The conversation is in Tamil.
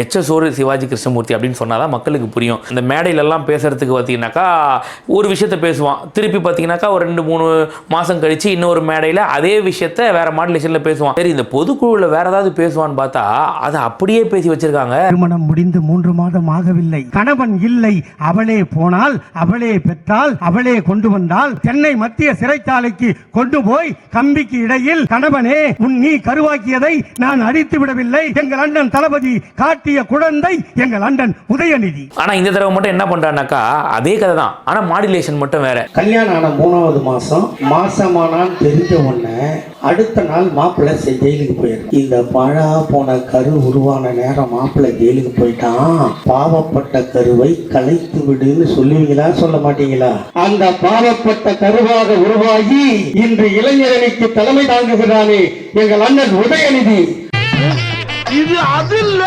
எச்சசோறு சிவாஜி கிருஷ்ணமூர்த்தி அப்படின்னு சொன்னாதான் மக்களுக்கு புரியும். இந்த மேடையிலெல்லாம் பேசுறதுக்கு பார்த்தீங்கன்னாக்கா ஒரு விஷயத்த பேசுவான், திருப்பி பார்த்தீங்கன்னாக்கா ஒரு 2-3 மாதம் கழிச்சு இன்னொரு மேடையில் அதே விஷயத்த வேற மாடுலேஷனில் பேசுவான். சரி, இந்த பொதுக்குழுவில் வேற ஏதாவது பேசுவான்னு பார்த்தா அதை அப்படியே பேசி வச்சிருக்காங்க. திருமணம் முடிந்து 3 மாதம் ஆகவில்லை, கணவன் இல்லை, அவளே போனால், அவளே பெற்றால், அவளே கொண்டு வந்தால், சென்னை மத்திய சிறைச்சாலைக்கு கொண்டு போய் கம்பிக்கு இடையில் கணவனே நீ கருவாக்கியதை நான் அடித்து விடவில்லை, எங்கள் அண்ணன் தளபதி காட்டிய குழந்தை எங்கள் அண்ணன் உதயநிதி. ஆனா இந்த தடவை மட்டும் என்ன பண்றானாக்கா அதே கதை தான், ஆனா மாடுலேஷன் மட்டும் வேற. கல்யாணம் ஆன 3வது மாசமானான்னு தெரிஞ்ச உடனே அடுத்த நாள் மாப்பிள்ளை ஜெயிலுக்கு போயிடும். இந்த பழா போன கரு உருவான நேரம் மாப்பிள்ளை ஜெயிலுக்கு போயிட்டான். பாவப்பட்ட கருவை கலைத்து விடுன்னு சொல்லுவீங்களா சொல்ல மாட்டீங்களா? அந்த பாவப்பட்ட கருவாக உருவாகி இன்று இளைஞரணிக்கு தலைமை தாங்குகிறானே எங்கள் அண்ணன் உதயநிதி. இது அது இல்ல.